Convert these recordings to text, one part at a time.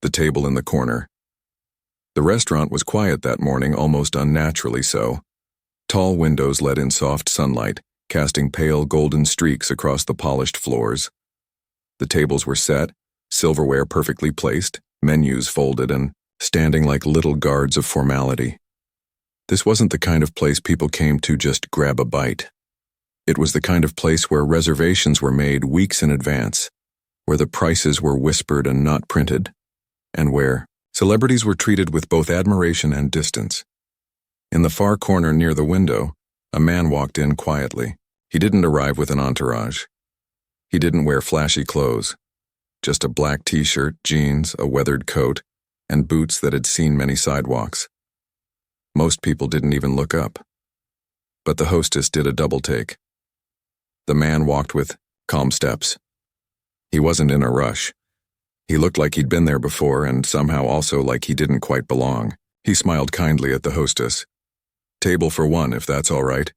the table in the corner. The restaurant was quiet that morning, almost unnaturally so. Tall windows let in soft sunlight, casting pale golden streaks across the polished floors. The tables were set, silverware perfectly placed, menus folded and standing like little guards of formality. This wasn't the kind of place people came to just grab a bite. It was the kind of place where reservations were made weeks in advance, where the prices were whispered and not printed, and where celebrities were treated with both admiration and distance. In the far corner near the window, a man walked in quietly. He didn't arrive with an entourage. He didn't wear flashy clothes, just a black t-shirt, jeans, a weathered coat, and boots that had seen many sidewalks. Most people didn't even look up. But the hostess did a double take. The man walked with calm steps. He wasn't in a rush. He looked like he'd been there before and somehow also like he didn't quite belong. He smiled kindly at the hostess. "Table for one, if that's all right,"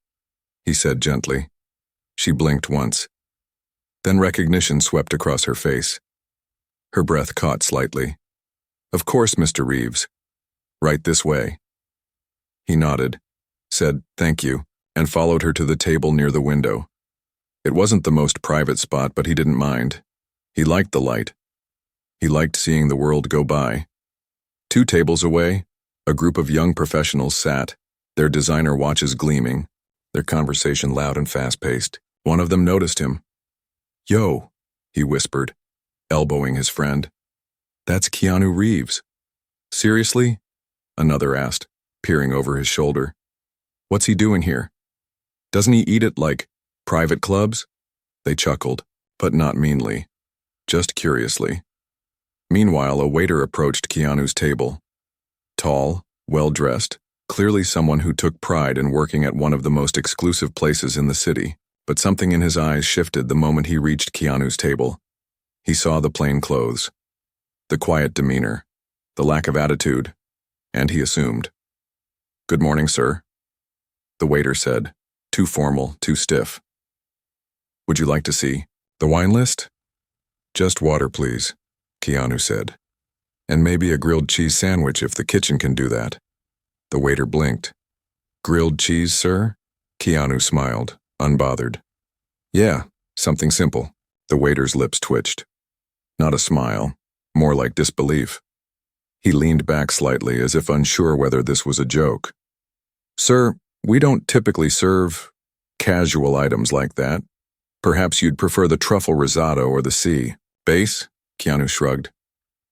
he said gently. She blinked once. Then recognition swept across her face. Her breath caught slightly. "Of course, Mr. Reeves. Right this way." He nodded, said thank you, and followed her to the table near the window. It wasn't the most private spot, but he didn't mind. He liked the light. He liked seeing the world go by. 2 tables away, a group of young professionals sat, their designer watches gleaming, their conversation loud and fast-paced. One of them noticed him. "Yo," he whispered, elbowing his friend. "That's Keanu Reeves." "Seriously?" another asked, peering over his shoulder. "What's he doing here? Doesn't he eat at, like, private clubs?" They chuckled, but not meanly, just curiously. Meanwhile, a waiter approached Keanu's table. Tall, well-dressed, clearly someone who took pride in working at one of the most exclusive places in the city, but something in his eyes shifted the moment he reached Keanu's table. He saw the plain clothes, the quiet demeanor, the lack of attitude, and he assumed. "Good morning, sir," the waiter said, too formal, too stiff. "Would you like to see the wine list?" "Just water, please," Keanu said. "And maybe a grilled cheese sandwich if the kitchen can do that." The waiter blinked. "Grilled cheese, sir?" Keanu smiled, unbothered. "Yeah, something simple." The waiter's lips twitched. Not a smile, more like disbelief. He leaned back slightly as if unsure whether this was a joke. "Sir, we don't typically serve casual items like that. Perhaps you'd prefer the truffle risotto or the sea base?" Keanu shrugged.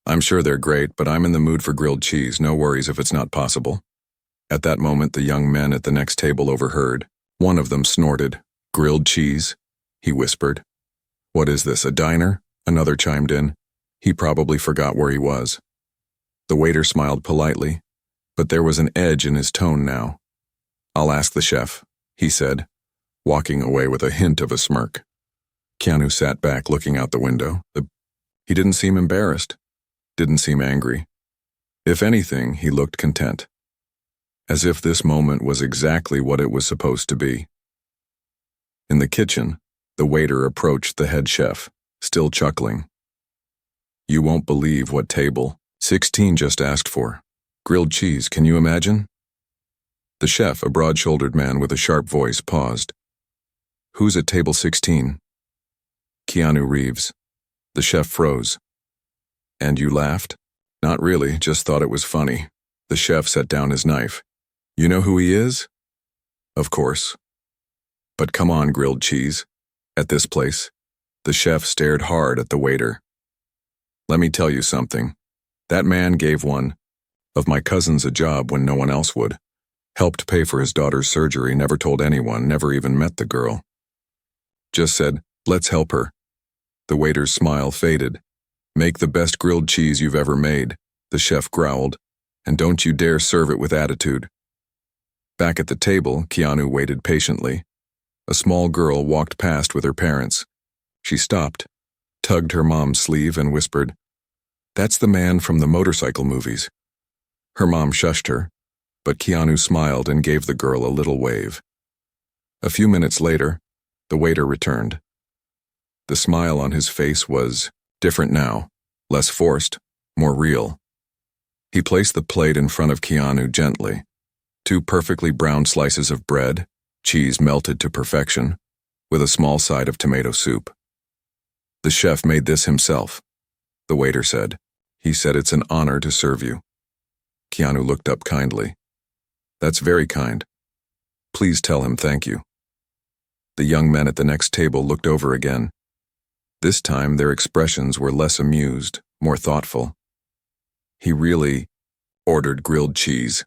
"I'm sure they're great, but I'm in the mood for grilled cheese. No worries if it's not possible." At that moment, the young men at the next table overheard. One of them snorted. "Grilled cheese?" he whispered. "What is this, a diner?" Another chimed in. He probably forgot where he was. The waiter smiled politely, but there was an edge in his tone now. "I'll ask the chef," he said, walking away with a hint of a smirk. Keanu sat back looking out the window. He didn't seem embarrassed, didn't seem angry. If anything, he looked content, as if this moment was exactly what it was supposed to be. In the kitchen, the waiter approached the head chef, still chuckling. "You won't believe what table 16 just asked for. Grilled cheese, can you imagine?" The chef, a broad-shouldered man with a sharp voice, paused. "Who's at table 16? "Keanu Reeves." The chef froze. "And you laughed?" "Not really, just thought it was funny." The chef set down his knife. "You know who he is?" "Of course." "But come on, grilled cheese. At this place." The chef stared hard at the waiter. "Let me tell you something. That man gave one of my cousins a job when no one else would. Helped pay for his daughter's surgery, never told anyone, never even met the girl. Just said, let's help her." The waiter's smile faded. "Make the best grilled cheese you've ever made," the chef growled, "and don't you dare serve it with attitude." Back at the table, Keanu waited patiently. A small girl walked past with her parents. She stopped, tugged her mom's sleeve, and whispered, "That's the man from the motorcycle movies." Her mom shushed her, but Keanu smiled and gave the girl a little wave. A few minutes later, the waiter returned. The smile on his face was different now, less forced, more real. He placed the plate in front of Keanu gently. 2 perfectly browned slices of bread, cheese melted to perfection, with a small side of tomato soup. The chef made this himself, the waiter said. He said it's an honor to serve you. Keanu looked up kindly. That's very kind. Please tell him thank you. The young men at the next table looked over again. This time their expressions were less amused, more thoughtful. He really ordered grilled cheese,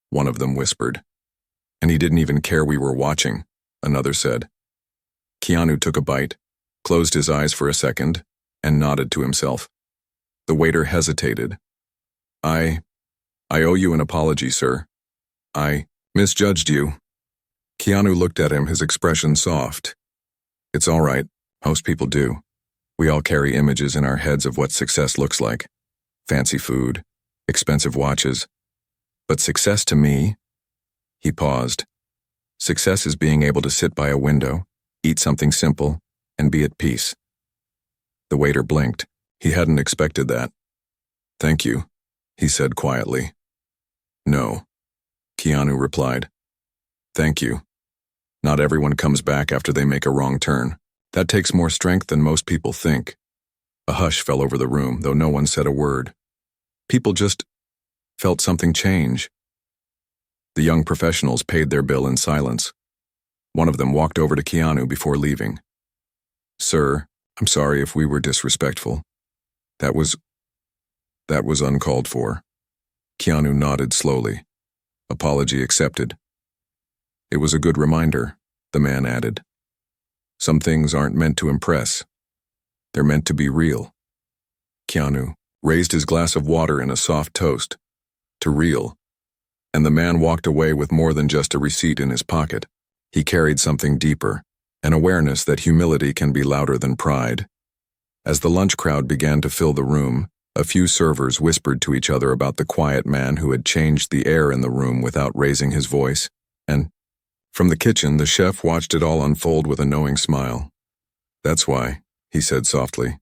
one of them whispered. And he didn't even care we were watching, another said. Keanu took a bite, closed his eyes for a second, and nodded to himself. The waiter hesitated. I owe you an apology, sir. I misjudged you. Keanu looked at him, his expression soft. It's all right, most people do. We all carry images in our heads of what success looks like. Fancy food, expensive watches. But success to me, he paused. Success is being able to sit by a window, eat something simple, and be at peace. The waiter blinked. He hadn't expected that. Thank you, he said quietly. No, Keanu replied. Thank you. Not everyone comes back after they make a wrong turn. That takes more strength than most people think. A hush fell over the room, though no one said a word. People just felt something change. The young professionals paid their bill in silence. One of them walked over to Keanu before leaving. Sir, I'm sorry if we were disrespectful. That was uncalled for. Keanu nodded slowly. Apology accepted. It was a good reminder, the man added. Some things aren't meant to impress. They're meant to be real. Keanu raised his glass of water in a soft toast. To real. And the man walked away with more than just a receipt in his pocket. He carried something deeper, an awareness that humility can be louder than pride. As the lunch crowd began to fill the room, a few servers whispered to each other about the quiet man who had changed the air in the room without raising his voice, and from the kitchen the chef watched it all unfold with a knowing smile. That's why, he said softly,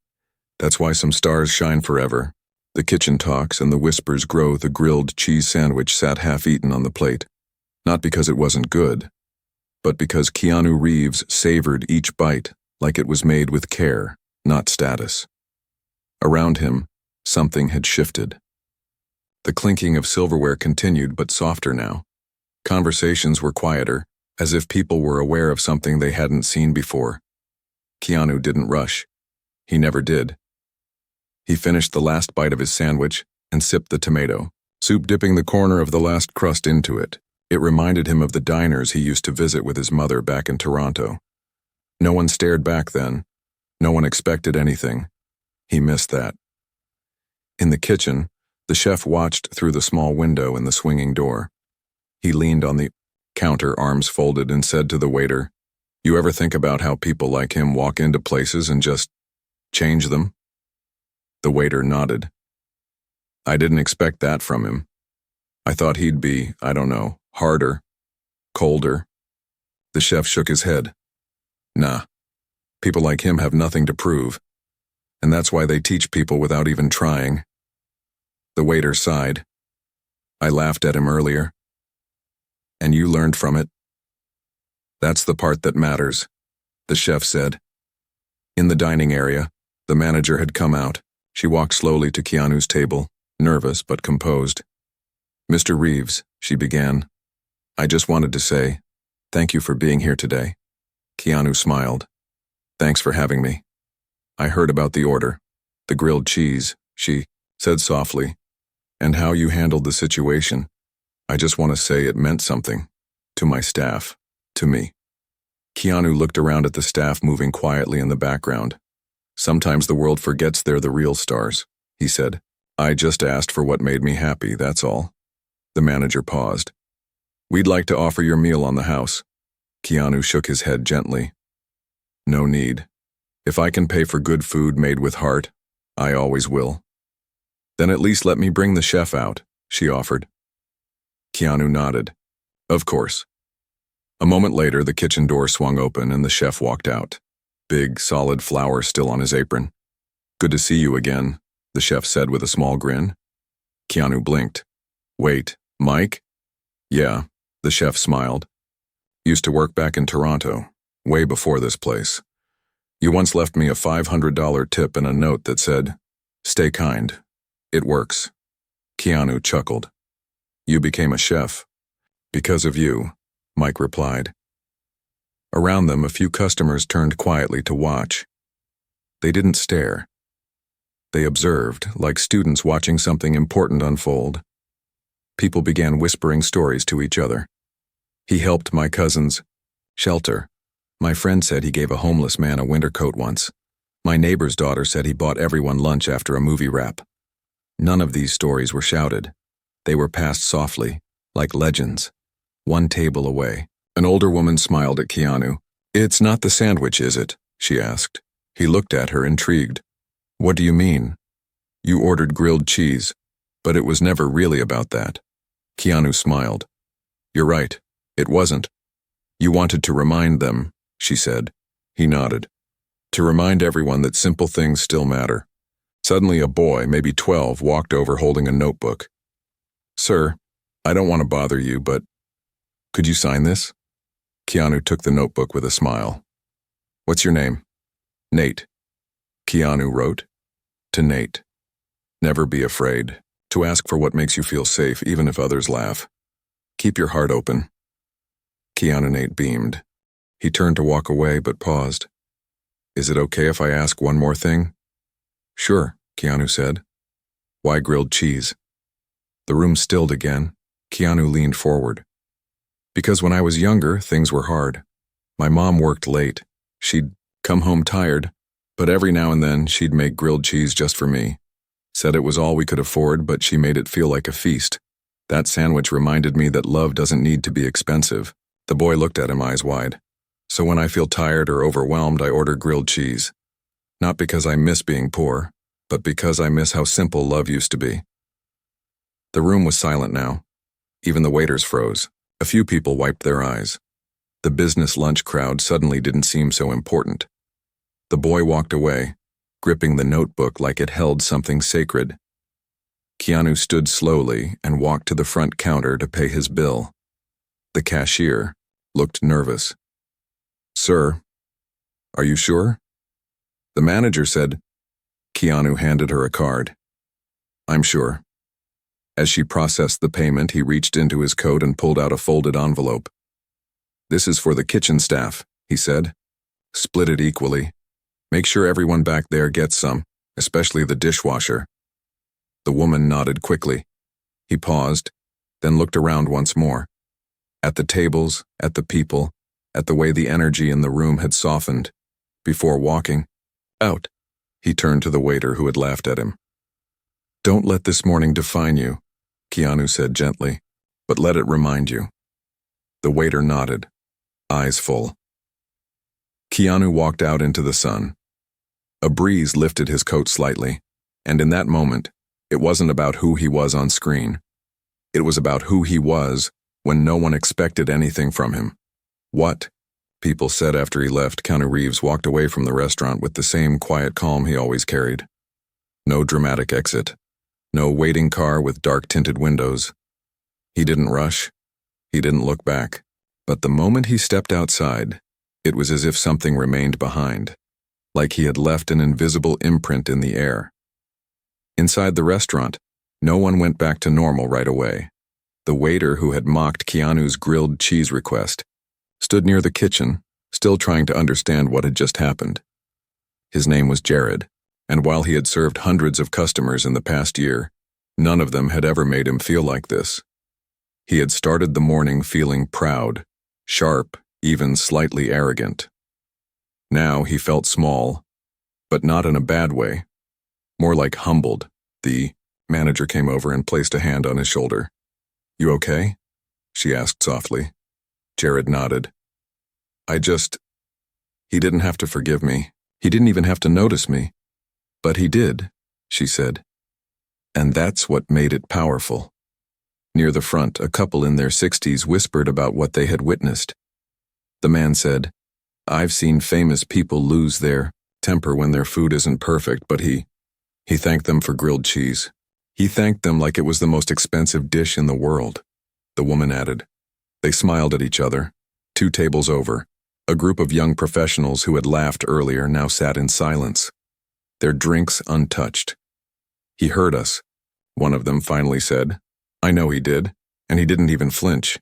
that's why some stars shine forever. The kitchen talks and the whispers grow. The grilled cheese sandwich sat half-eaten on the plate, not because it wasn't good, but because Keanu Reeves savored each bite like it was made with care, not status. Around him, something had shifted. The clinking of silverware continued, but softer now. Conversations were quieter, as if people were aware of something they hadn't seen before. Keanu didn't rush. He never did. He finished the last bite of his sandwich and sipped the tomato soup, dipping the corner of the last crust into it. It reminded him of the diners he used to visit with his mother back in Toronto. No one stared back then. No one expected anything. He missed that. In the kitchen, the chef watched through the small window in the swinging door. He leaned on the counter, arms folded, and said to the waiter, "You ever think about how people like him walk into places and just change them?" The waiter nodded. I didn't expect that from him. I thought he'd be, I don't know, harder, colder. The chef shook his head. Nah, people like him have nothing to prove, and that's why they teach people without even trying. The waiter sighed. I laughed at him earlier. And you learned from it? That's the part that matters, the chef said. In the dining area, the manager had come out. She walked slowly to Keanu's table, nervous but composed. Mr. Reeves, she began. I just wanted to say, thank you for being here today. Keanu smiled. Thanks for having me. I heard about the order, the grilled cheese, she said softly, and how you handled the situation. I just want to say it meant something. To my staff, to me. Keanu looked around at the staff moving quietly in the background. Sometimes the world forgets they're the real stars, he said. I just asked for what made me happy, that's all. The manager paused. We'd like to offer your meal on the house. Keanu shook his head gently. No need. If I can pay for good food made with heart, I always will. Then at least let me bring the chef out, she offered. Keanu nodded. Of course. A moment later, the kitchen door swung open and the chef walked out. Big, solid flour still on his apron. Good to see you again, the chef said with a small grin. Keanu blinked. Wait, Mike? Yeah, the chef smiled. Used to work back in Toronto, way before this place. You once left me a $500 tip and a note that said, "Stay kind. It works." Keanu chuckled. You became a chef. Because of you, Mike replied. Around them, a few customers turned quietly to watch. They didn't stare. They observed, like students watching something important unfold. People began whispering stories to each other. He helped my cousin's shelter. My friend said he gave a homeless man a winter coat once. My neighbor's daughter said he bought everyone lunch after a movie wrap. None of these stories were shouted. They were passed softly, like legends. One table away, an older woman smiled at Keanu. It's not the sandwich, is it? She asked. He looked at her, intrigued. What do you mean? You ordered grilled cheese, but it was never really about that. Keanu smiled. You're right, it wasn't. You wanted to remind them, she said. He nodded. To remind everyone that simple things still matter. Suddenly a boy, maybe 12, walked over holding a notebook. Sir, I don't want to bother you, but could you sign this? Keanu took the notebook with a smile. What's your name? Nate. Keanu wrote. To Nate. Never be afraid. To ask for what makes you feel safe, even if others laugh. Keep your heart open. Nate beamed. He turned to walk away, but paused. Is it okay if I ask one more thing? Sure, Keanu said. Why grilled cheese? The room stilled again. Keanu leaned forward. Because when I was younger, things were hard. My mom worked late. She'd come home tired, but every now and then she'd make grilled cheese just for me. Said it was all we could afford, but she made it feel like a feast. That sandwich reminded me that love doesn't need to be expensive. The boy looked at him, eyes wide. So when I feel tired or overwhelmed, I order grilled cheese. Not because I miss being poor, but because I miss how simple love used to be. The room was silent now. Even the waiters froze. A few people wiped their eyes. The business lunch crowd suddenly didn't seem so important. The boy walked away, gripping the notebook like it held something sacred. Keanu stood slowly and walked to the front counter to pay his bill. The cashier looked nervous. Sir, are you sure? The manager said. Keanu handed her a card. I'm sure. As she processed the payment, he reached into his coat and pulled out a folded envelope. This is for the kitchen staff, he said. Split it equally. Make sure everyone back there gets some, especially the dishwasher. The woman nodded quickly. He paused, then looked around once more. At the tables, at the people, at the way the energy in the room had softened. Before walking out, he turned to the waiter who had laughed at him. Don't let this morning define you, Keanu said gently, but let it remind you. The waiter nodded, eyes full. Keanu walked out into the sun. A breeze lifted his coat slightly, and in that moment, it wasn't about who he was on screen. It was about who he was when no one expected anything from him. What? People said after he left. KeanuReeves walked away from the restaurant with the same quiet calm he always carried. No dramatic exit. No waiting car with dark-tinted windows. He didn't rush. He didn't look back. But the moment he stepped outside, it was as if something remained behind, like he had left an invisible imprint in the air. Inside the restaurant, no one went back to normal right away. The waiter who had mocked Keanu's grilled cheese request stood near the kitchen, still trying to understand what had just happened. His name was Jared, and while he had served hundreds of customers in the past year, none of them had ever made him feel like this. He had started the morning feeling proud, sharp, even slightly arrogant. Now he felt small, but not in a bad way, more like humbled. The manager came over and placed a hand on his shoulder. You okay? She asked softly. Jared nodded. He didn't have to forgive me. He didn't even have to notice me. But he did, she said. And that's what made it powerful. Near the front, a couple in their 60s whispered about what they had witnessed. The man said, I've seen famous people lose their temper when their food isn't perfect, but he He thanked them for grilled cheese. He thanked them like it was the most expensive dish in the world, the woman added. They smiled at each other. 2 tables over, a group of young professionals who had laughed earlier now sat in silence, their drinks untouched. He heard us, one of them finally said. I know he did, and he didn't even flinch.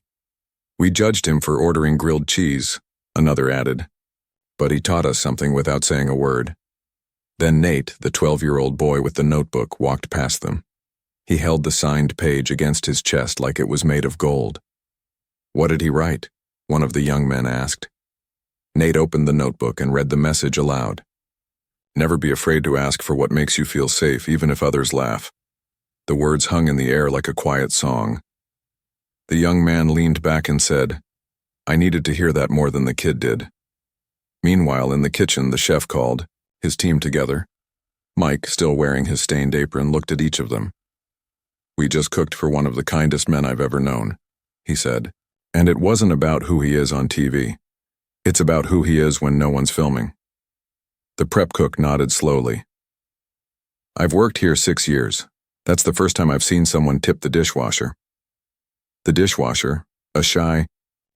We judged him for ordering grilled cheese, another added. But he taught us something without saying a word. Then Nate, the 12-year-old boy with the notebook, walked past them. He held the signed page against his chest like it was made of gold. What did he write? One of the young men asked. Nate opened the notebook and read the message aloud. Never be afraid to ask for what makes you feel safe, even if others laugh. The words hung in the air like a quiet song. The young man leaned back and said, I needed to hear that more than the kid did. Meanwhile, in the kitchen, the chef called, his team together. Mike, still wearing his stained apron, looked at each of them. We just cooked for one of the kindest men I've ever known, he said. And it wasn't about who he is on TV. It's about who he is when no one's filming. The prep cook nodded slowly. I've worked here 6 years. That's the first time I've seen someone tip the dishwasher. The dishwasher, a shy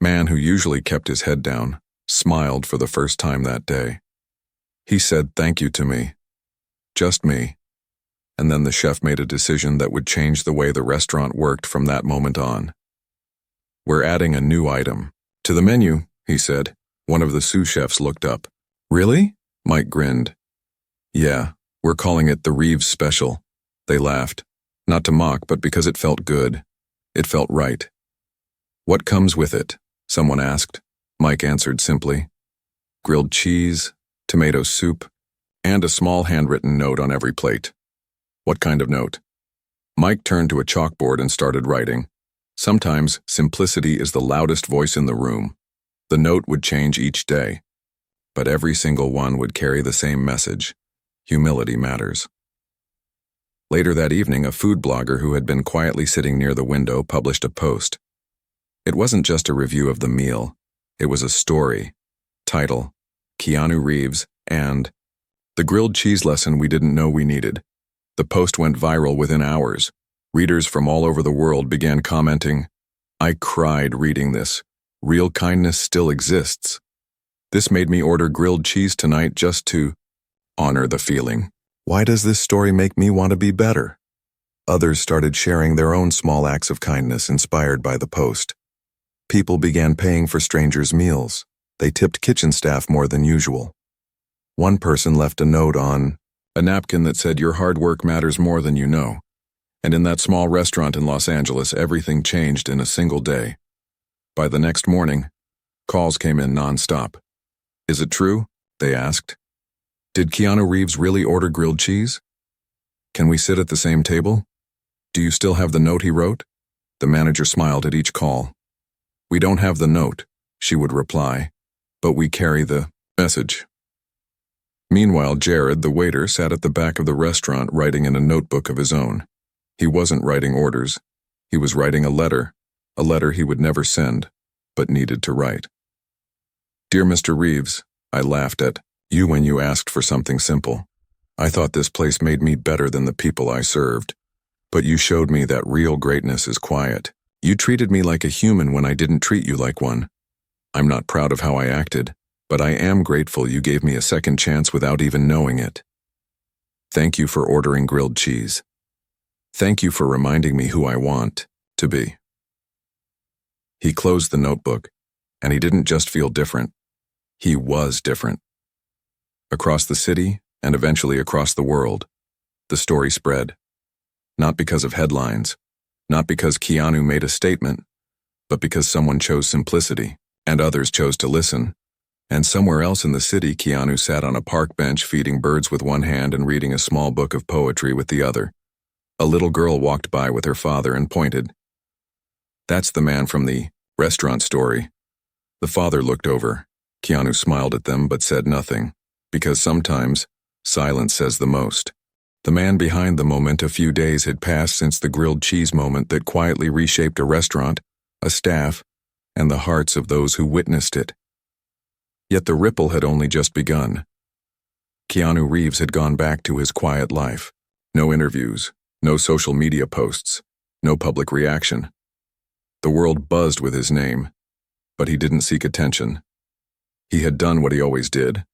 man who usually kept his head down, smiled for the first time that day. He said thank you to me. Just me. And then the chef made a decision that would change the way the restaurant worked from that moment on. We're adding a new item to the menu, he said. One of the sous chefs looked up. Really? Mike grinned. Yeah, we're calling it the Reeves Special. They laughed, not to mock, but because it felt good. It felt right. What comes with it? Someone asked. Mike answered simply. Grilled cheese, tomato soup, and a small handwritten note on every plate. What kind of note? Mike turned to a chalkboard and started writing. Sometimes simplicity is the loudest voice in the room. The note would change each day, but every single one would carry the same message. Humility matters. Later that evening, a food blogger who had been quietly sitting near the window published a post. It wasn't just a review of the meal. It was a story. Title, Keanu Reeves, and the grilled cheese lesson we didn't know we needed. The post went viral within hours. Readers from all over the world began commenting, I cried reading this. Real kindness still exists. This made me order grilled cheese tonight just to honor the feeling. Why does this story make me want to be better? Others started sharing their own small acts of kindness inspired by the post. People began paying for strangers' meals. They tipped kitchen staff more than usual. One person left a note on a napkin that said, your hard work matters more than you know. And in that small restaurant in Los Angeles, everything changed in a single day. By the next morning, calls came in nonstop. Is it true? They asked. Did Keanu Reeves really order grilled cheese? Can we sit at the same table? Do you still have the note he wrote? The manager smiled at each call. We don't have the note, she would reply, but we carry the message. Meanwhile, Jared, the waiter, sat at the back of the restaurant writing in a notebook of his own. He wasn't writing orders. He was writing a letter he would never send, but needed to write. Dear Mr. Reeves, I laughed at you when you asked for something simple. I thought this place made me better than the people I served. But you showed me that real greatness is quiet. You treated me like a human when I didn't treat you like one. I'm not proud of how I acted, but I am grateful you gave me a second chance without even knowing it. Thank you for ordering grilled cheese. Thank you for reminding me who I want to be. He closed the notebook, and he didn't just feel different. He was different. Across the city, and eventually across the world, the story spread. Not because of headlines, not because Keanu made a statement, but because someone chose simplicity, and others chose to listen. And somewhere else in the city, Keanu sat on a park bench feeding birds with one hand and reading a small book of poetry with the other. A little girl walked by with her father and pointed. That's the man from the restaurant story. The father looked over. Keanu smiled at them but said nothing, because sometimes silence says the most. The man behind the moment, a few days had passed since the grilled cheese moment that quietly reshaped a restaurant, a staff, and the hearts of those who witnessed it. Yet the ripple had only just begun. Keanu Reeves had gone back to his quiet life, No interviews, no social media posts, no public reaction. The world buzzed with his name, but he didn't seek attention. He had done what he always did,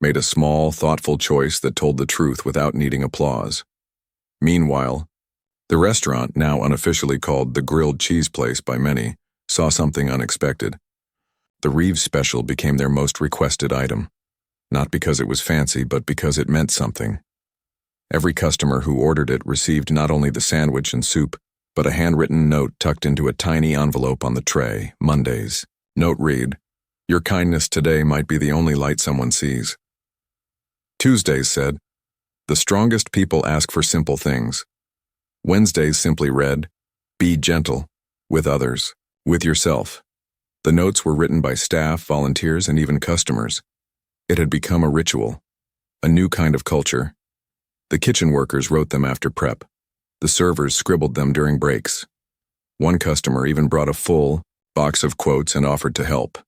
made a small, thoughtful choice that told the truth without needing applause. Meanwhile, the restaurant, now unofficially called the Grilled Cheese Place by many, saw something unexpected. The Reeves special became their most requested item, not because it was fancy, but because it meant something. Every customer who ordered it received not only the sandwich and soup, but a handwritten note tucked into a tiny envelope on the tray. Mondays. Note read, "Your kindness today might be the only light someone sees." Tuesdays said, "The strongest people ask for simple things." Wednesdays simply read, "Be gentle, with others, with yourself." The notes were written by staff, volunteers, and even customers. It had become a ritual, a new kind of culture. The kitchen workers wrote them after prep. The servers scribbled them during breaks. One customer even brought a full box of quotes and offered to help.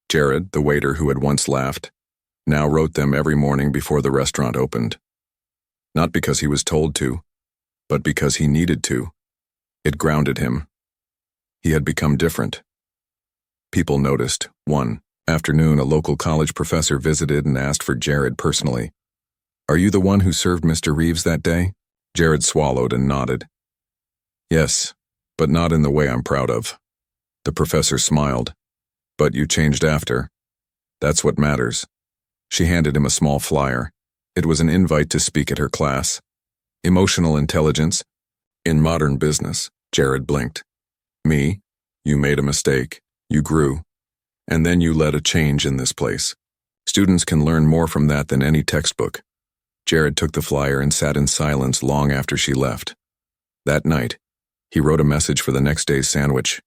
Jared, the waiter who had once laughed, now wrote them every morning before the restaurant opened. Not because he was told to, but because he needed to. It grounded him. He had become different. People noticed. One afternoon, a local college professor visited and asked for Jared personally. "Are you the one who served Mr. Reeves that day?" Jared swallowed and nodded. "Yes, but not in the way I'm proud of." The professor smiled. "But you changed after. That's what matters." She handed him a small flyer. It was an invite to speak at her class. Emotional intelligence in modern business. Jared blinked. "Me? You made a mistake. You grew. And then you led a change in this place. Students can learn more from that than any textbook." Jared took the flyer and sat in silence long after she left. That night, he wrote a message for the next day's sandwich.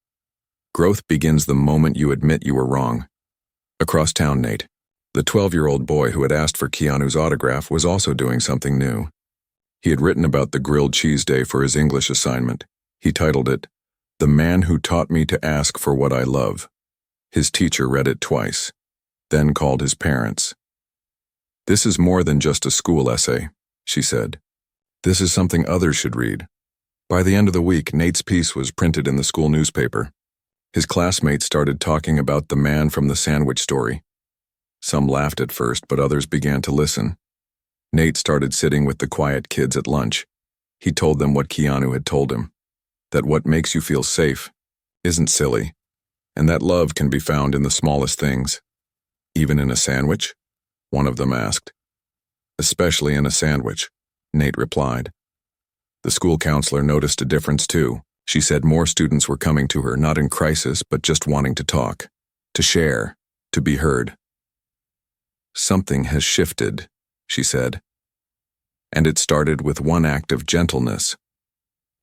"Growth begins the moment you admit you were wrong." Across town, Nate, the 12-year-old boy who had asked for Keanu's autograph, was also doing something new. He had written about the grilled cheese day for his English assignment. He titled it, "The Man Who Taught Me to Ask for What I Love." His teacher read it twice, then called his parents. "This is more than just a school essay," she said. "This is something others should read." By the end of the week, Nate's piece was printed in the school newspaper. His classmates started talking about the man from the sandwich story. Some laughed at first, but others began to listen. Nate started sitting with the quiet kids at lunch. He told them what Keanu had told him, that what makes you feel safe isn't silly, and that love can be found in the smallest things. "Even in a sandwich?" one of them asked. "Especially in a sandwich," Nate replied. The school counselor noticed a difference too. She said more students were coming to her, not in crisis, but just wanting to talk, to share, to be heard. "Something has shifted," she said. And it started with one act of gentleness.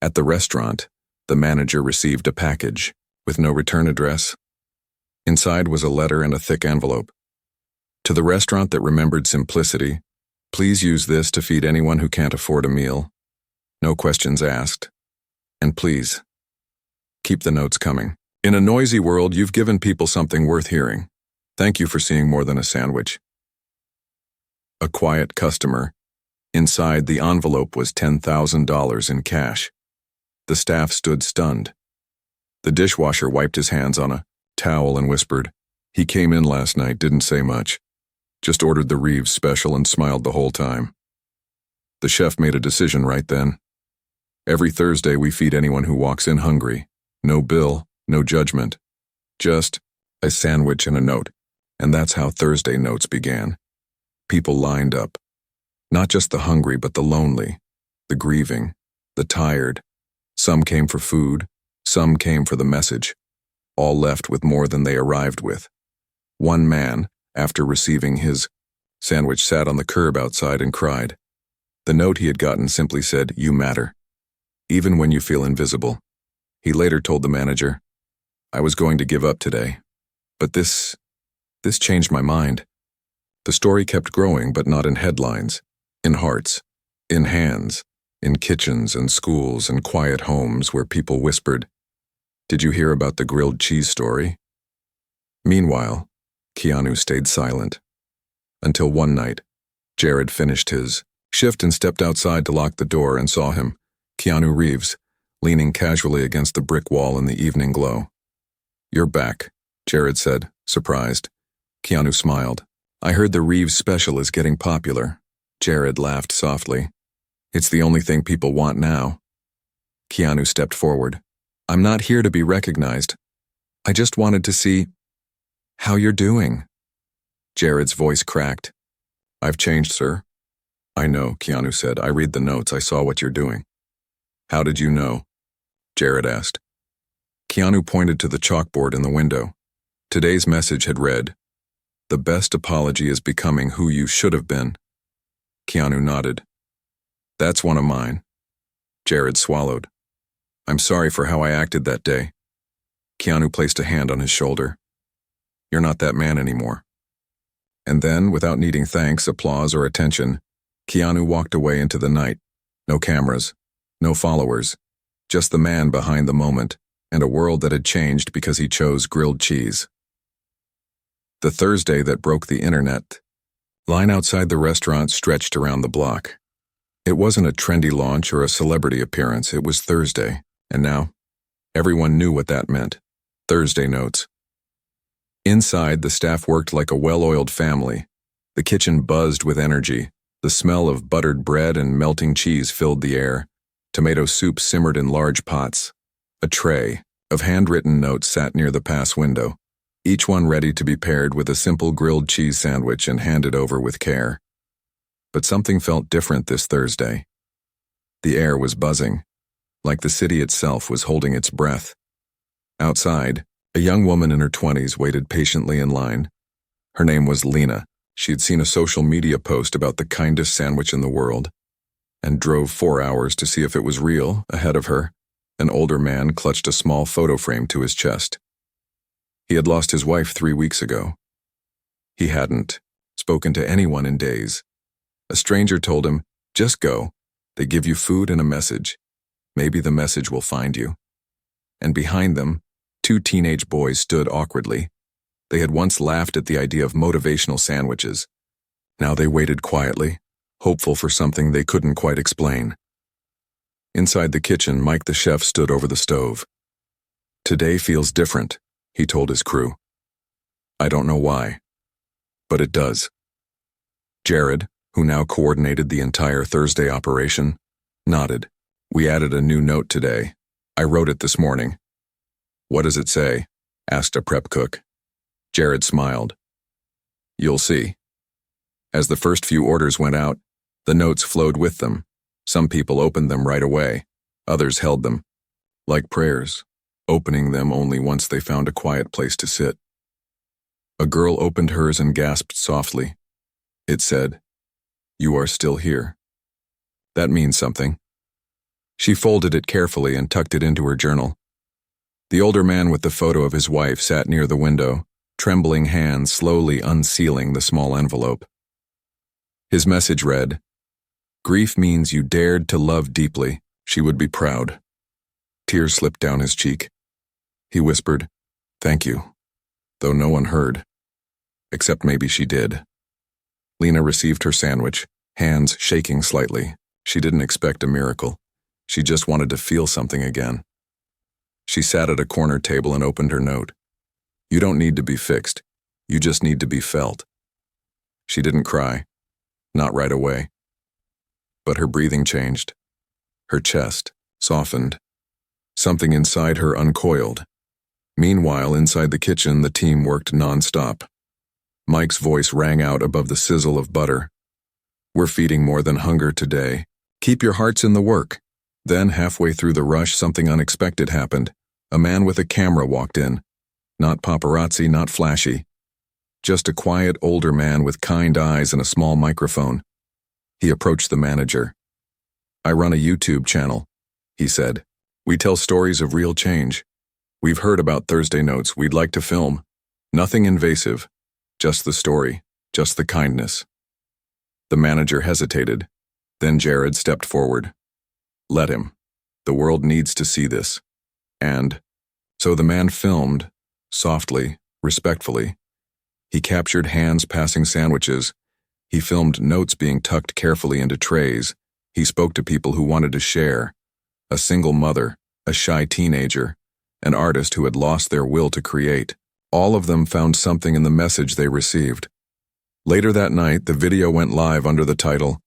At the restaurant, the manager received a package with no return address. Inside was a letter and a thick envelope. "To the restaurant that remembered simplicity, please use this to feed anyone who can't afford a meal. No questions asked. And please, keep the notes coming. In a noisy world, you've given people something worth hearing. Thank you for seeing more than a sandwich." A quiet customer. Inside the envelope was $10,000 in cash. The staff stood stunned. The dishwasher wiped his hands on a towel and whispered, "He came in last night, didn't say much. Just ordered the Reeves special and smiled the whole time." The chef made a decision right then. "Every Thursday we feed anyone who walks in hungry. No bill, no judgment. Just a sandwich and a note." And that's how Thursday notes began. People lined up. Not just the hungry, but the lonely, the grieving, the tired. Some came for food, some came for the message. All left with more than they arrived with. One man, after receiving his sandwich, sat on the curb outside and cried. The note he had gotten simply said, "You matter, even when you feel invisible." He later told the manager, "I was going to give up today, but this changed my mind." The story kept growing, but not in headlines, in hearts, in hands, in kitchens and schools and quiet homes where people whispered, "Did you hear about the grilled cheese story?" Meanwhile, Keanu stayed silent. Until one night, Jared finished his shifted and stepped outside to lock the door and saw him, Keanu Reeves, leaning casually against the brick wall in the evening glow. "You're back," Jared said, surprised. Keanu smiled. "I heard the Reeves special is getting popular." Jared laughed softly. "It's the only thing people want now." Keanu stepped forward. "I'm not here to be recognized. I just wanted to see how you're doing." Jared's voice cracked. "I've changed, sir." "I know," Keanu said. "I read the notes. I saw what you're doing." "How did you know?" Jared asked. Keanu pointed to the chalkboard in the window. Today's message had read, "The best apology is becoming who you should have been." Keanu nodded. "That's one of mine." Jared swallowed. "I'm sorry for how I acted that day." Keanu placed a hand on his shoulder. "You're not that man anymore." And then, without needing thanks, applause, or attention, Keanu walked away into the night. No cameras, no followers, just the man behind the moment, and a world that had changed because he chose grilled cheese. The Thursday that broke the internet. Line outside the restaurant stretched around the block. It wasn't a trendy launch or a celebrity appearance, it was Thursday, and now, everyone knew what that meant. Thursday notes. Inside, the staff worked like a well-oiled family. The kitchen buzzed with energy. The smell of buttered bread and melting cheese filled the air. Tomato soup simmered in large pots. A tray of handwritten notes sat near the pass window, each one ready to be paired with a simple grilled cheese sandwich and handed over with care. But something felt different this Thursday. The air was buzzing, like the city itself was holding its breath. Outside, a young woman in her 20s waited patiently in line. Her name was Lena. She had seen a social media post about the kindest sandwich in the world, and drove 4 hours to see if it was real. Ahead of her, an older man clutched a small photo frame to his chest. He had lost his wife 3 weeks ago. He hadn't spoken to anyone in days. A stranger told him, "Just go. They give you food and a message. Maybe the message will find you." And behind them, 2 teenage boys stood awkwardly. They had once laughed at the idea of motivational sandwiches. Now they waited quietly, hopeful for something they couldn't quite explain. Inside the kitchen, Mike the chef stood over the stove. "Today feels different," he told his crew. "I don't know why, but it does." Jared, who now coordinated the entire Thursday operation, nodded. "We added a new note today. I wrote it this morning." "What does it say?" asked a prep cook. Jared smiled. "You'll see." As the first few orders went out, the notes flowed with them. Some people opened them right away. Others held them, like prayers, opening them only once they found a quiet place to sit. A girl opened hers and gasped softly. It said, "You are still here." That means something. She folded it carefully and tucked it into her journal. The older man with the photo of his wife sat near the window, trembling hands slowly unsealing the small envelope. His message read, "Grief means you dared to love deeply. She would be proud." Tears slipped down his cheek. He whispered, "Thank you," though no one heard. Except maybe she did. Lena received her sandwich, hands shaking slightly. She didn't expect a miracle. She just wanted to feel something again. She sat at a corner table and opened her note. "You don't need to be fixed. You just need to be felt." She didn't cry. Not right away. But her breathing changed. Her chest softened. Something inside her uncoiled. Meanwhile, inside the kitchen, the team worked nonstop. Mike's voice rang out above the sizzle of butter. "We're feeding more than hunger today. Keep your hearts in the work." Then, halfway through the rush, something unexpected happened. A man with a camera walked in. Not paparazzi, not flashy. Just a quiet, older man with kind eyes and a small microphone. He approached the manager. "I run a YouTube channel," he said. "We tell stories of real change. We've heard about Thursday notes we'd like to film. Nothing invasive. Just the story. Just the kindness." The manager hesitated. Then Jared stepped forward. "Let him. The world needs to see this." And so the man filmed, softly, respectfully. He captured hands passing sandwiches, He filmed notes being tucked carefully into trays. He spoke to people who wanted to share. A single mother, a shy teenager, an artist who had lost their will to create. All of them found something in the message they received. Later that night, the video went live under the title,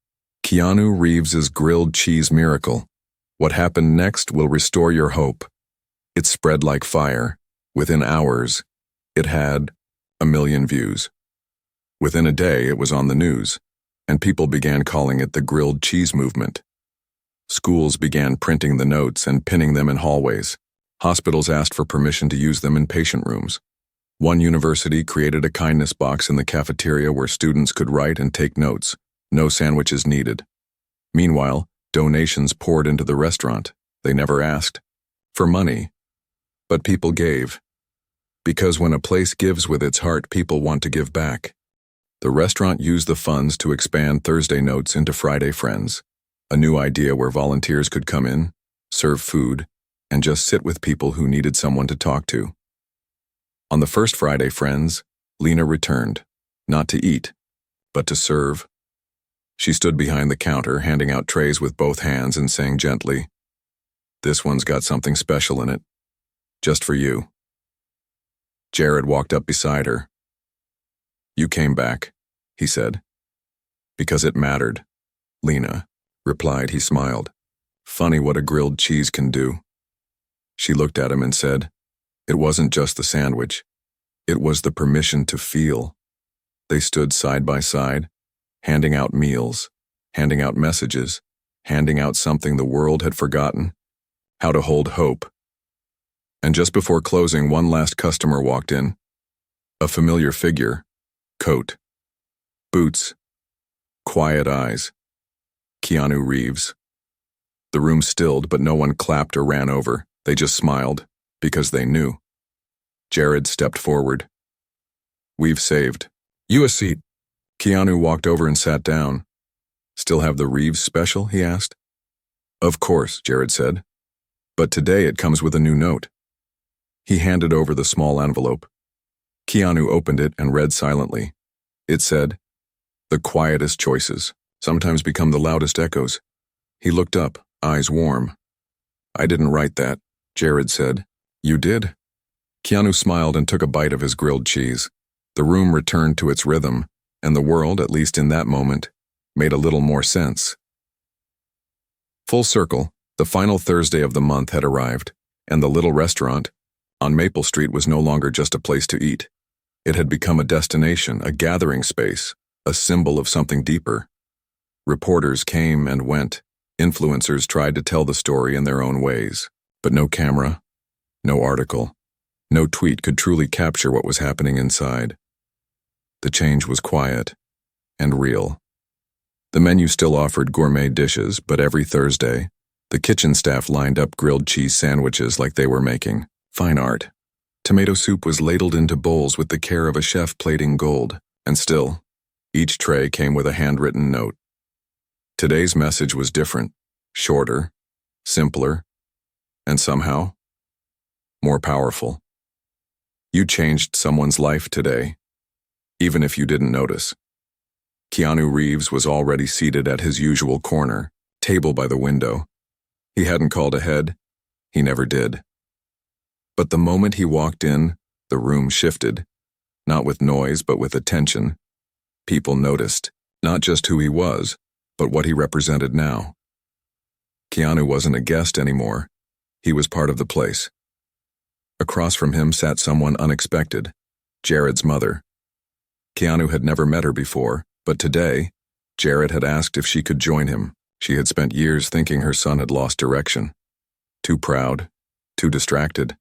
Keanu Reeves' Grilled Cheese Miracle. What happened next will restore your hope. It spread like fire. Within hours, it had 1 million views. Within a day, it was on the news, and people began calling it the grilled cheese movement. Schools began printing the notes and pinning them in hallways. Hospitals asked for permission to use them in patient rooms. One university created a kindness box in the cafeteria where students could write and take notes. No sandwiches needed. Meanwhile, donations poured into the restaurant. They never asked for money, but people gave. Because when a place gives with its heart, people want to give back. The restaurant used the funds to expand Thursday Notes into Friday Friends, a new idea where volunteers could come in, serve food, and just sit with people who needed someone to talk to. On the first Friday Friends, Lena returned, not to eat, but to serve. She stood behind the counter, handing out trays with both hands and saying gently, "This one's got something special in it, just for you." Jared walked up beside her. "You came back," he said. "Because it mattered," Lena replied. He smiled. "Funny what a grilled cheese can do." She looked at him and said, "It wasn't just the sandwich. It was the permission to feel." They stood side by side, handing out meals, handing out messages, handing out something the world had forgotten, how to hold hope. And just before closing, one last customer walked in. A familiar figure, coat, boots, quiet eyes. Keanu Reeves. The room stilled, but no one clapped or ran over. They just smiled, because they knew. Jared stepped forward. "We've saved you a seat." Keanu walked over and sat down. "Still have the Reeves special?" he asked. "Of course," Jared said. "But today it comes with a new note." He handed over the small envelope. Keanu opened it and read silently. It said, "The quietest choices sometimes become the loudest echoes." He looked up, eyes warm. "I didn't write that," Jared said. "You did?" Keanu smiled and took a bite of his grilled cheese. The room returned to its rhythm, and the world, at least in that moment, made a little more sense. Full circle, the final Thursday of the month had arrived, and the little restaurant on Maple Street was no longer just a place to eat. It had become a destination, a gathering space, a symbol of something deeper. Reporters came and went. Influencers tried to tell the story in their own ways, but no camera, no article, no tweet could truly capture what was happening inside. The change was quiet and real. The menu still offered gourmet dishes, but every Thursday, the kitchen staff lined up grilled cheese sandwiches like they were making fine art. Tomato soup was ladled into bowls with the care of a chef plating gold, and still, each tray came with a handwritten note. Today's message was different, shorter, simpler, and somehow more powerful. You changed someone's life today, even if you didn't notice. Keanu Reeves was already seated at his usual corner, table by the window. He hadn't called ahead. He never did. But the moment he walked in, the room shifted, not with noise but with attention. People noticed, not just who he was, but what he represented now. Keanu wasn't a guest anymore. He was part of the place. Across from him sat someone unexpected, Jared's mother. Keanu had never met her before, but today, Jared had asked if she could join him. She had spent years thinking her son had lost direction. Too proud, too distracted.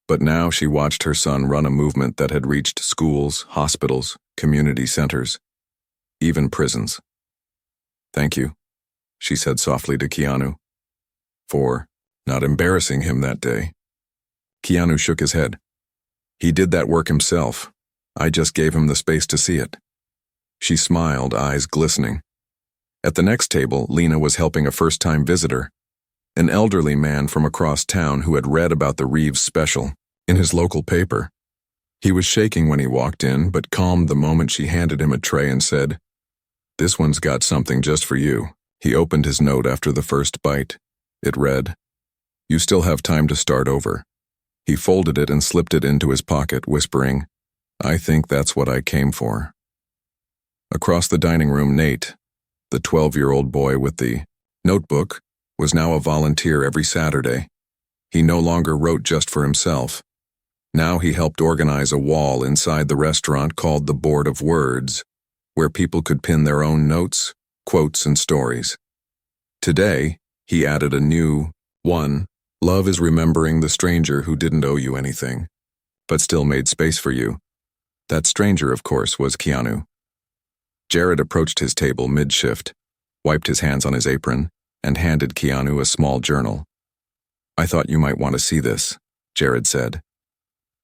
But now she watched her son run a movement that had reached schools, hospitals, community centers, even prisons. "Thank you," she said softly to Keanu, "for not embarrassing him that day." Keanu shook his head. "He did that work himself. I just gave him the space to see it." She smiled, eyes glistening. At the next table, Lena was helping a first-time visitor, an elderly man from across town who had read about the Reeves special in his local paper. He was shaking when he walked in, but calmed the moment she handed him a tray and said, This one's got something just for you. He opened his note after the first bite. It read, "You still have time to start over." He folded it and slipped it into his pocket, whispering, "I think that's what I came for." Across the dining room, Nate, the 12-year-old boy with the notebook, was now a volunteer every Saturday. He no longer wrote just for himself. Now he helped organize a wall inside the restaurant called the Board of Words, where people could pin their own notes, quotes, and stories. Today, he added a new one. Love is remembering the stranger who didn't owe you anything, but still made space for you. That stranger, of course, was Keanu. Jared approached his table mid-shift, wiped his hands on his apron, and handed Keanu a small journal. "I thought you might want to see this," Jared said.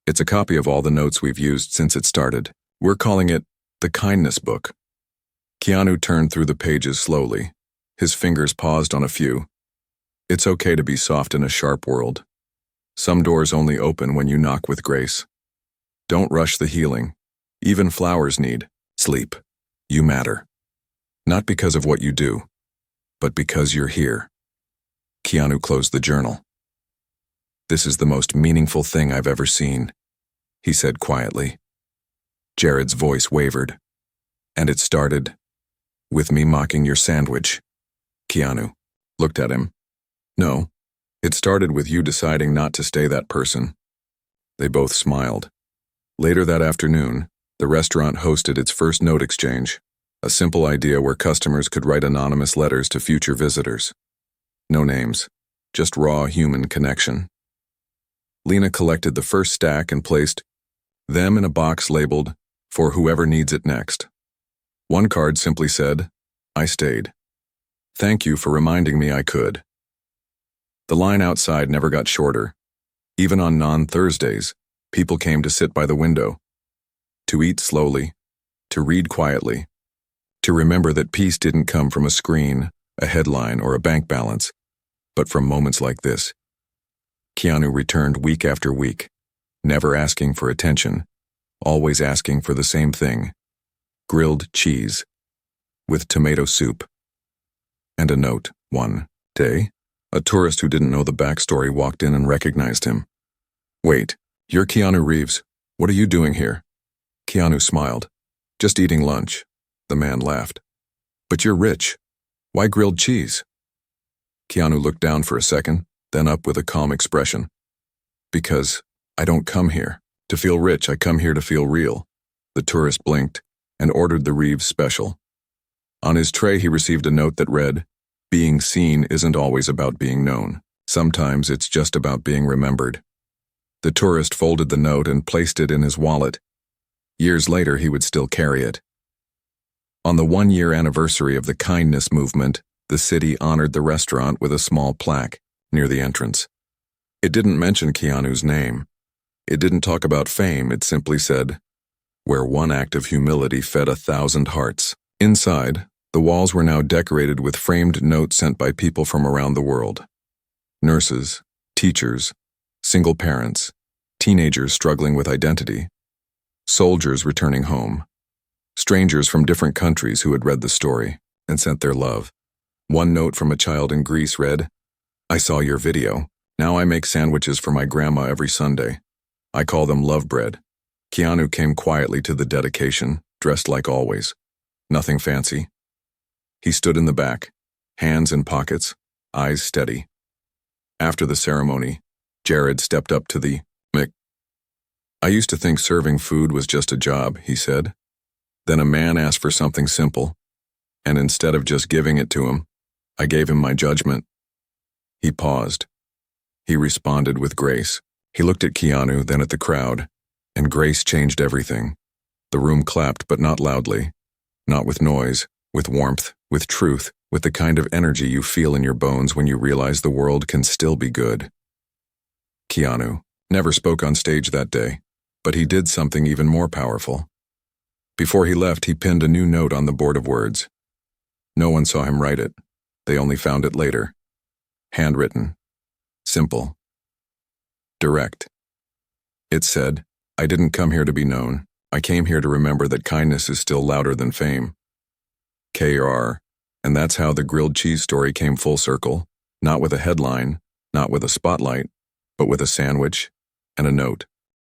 "It's a copy of all the notes we've used since it started. We're calling it the Kindness Book." Keanu turned through the pages slowly. His fingers paused on a few. "It's okay to be soft in a sharp world. Some doors only open when you knock with grace. Don't rush the healing. Even flowers need sleep. You matter. Not because of what you do, but because you're here." Keanu closed the journal. "This is the most meaningful thing I've ever seen," he said quietly. Jared's voice wavered. "And it started with me mocking your sandwich." Keanu looked at him. "No, it started with you deciding not to stay that person." They both smiled. Later that afternoon, the restaurant hosted its first note exchange, a simple idea where customers could write anonymous letters to future visitors. No names, just raw human connection. Lena collected the first stack and placed them in a box labeled, "For whoever needs it next." One card simply said, "I stayed. Thank you for reminding me I could." The line outside never got shorter. Even on non-Thursdays, people came to sit by the window, to eat slowly, to read quietly, to remember that peace didn't come from a screen, a headline, or a bank balance, but from moments like this. Keanu returned week after week, never asking for attention, always asking for the same thing: grilled cheese, with tomato soup. And a note. One day, a tourist who didn't know the backstory walked in and recognized him. "Wait, you're Keanu Reeves. What are you doing here?" Keanu smiled. "Just eating lunch." The man laughed. "But you're rich. Why grilled cheese?" Keanu looked down for a second, then up with a calm expression. "Because I don't come here to feel rich, I come here to feel real." The tourist blinked and ordered the Reeves special. On his tray he received a note that read, "Being seen isn't always about being known. Sometimes it's just about being remembered." The tourist folded the note and placed it in his wallet. Years later he would still carry it. On the 1-year anniversary of the kindness movement, the city honored the restaurant with a small plaque near the entrance. It didn't mention Keanu's name. It didn't talk about fame. It simply said, "Where one act of humility fed 1,000 hearts." Inside, the walls were now decorated with framed notes sent by people from around the world. Nurses, teachers, single parents, teenagers struggling with identity, soldiers returning home, strangers from different countries who had read the story and sent their love. One note from a child in Greece read, "I saw your video. Now I make sandwiches for my grandma every Sunday. I call them love bread." Keanu came quietly to the dedication, dressed like always. Nothing fancy. He stood in the back, hands in pockets, eyes steady. After the ceremony, Jared stepped up to the mic. "I used to think serving food was just a job," he said. "Then a man asked for something simple, and instead of just giving it to him, I gave him my judgment." He paused. He responded with grace. He looked at Keanu, then at the crowd, and grace changed everything. The room clapped, but not loudly, not with noise, with warmth, with truth, with the kind of energy you feel in your bones when you realize the world can still be good. Keanu never spoke on stage that day, but he did something even more powerful. Before he left, he pinned a new note on the board of words. No one saw him write it. They only found it later. Handwritten. Simple. Direct. It said, "I didn't come here to be known. I came here to remember that kindness is still louder than fame." KR. And that's how the grilled cheese story came full circle, not with a headline, not with a spotlight, but with a sandwich and a note.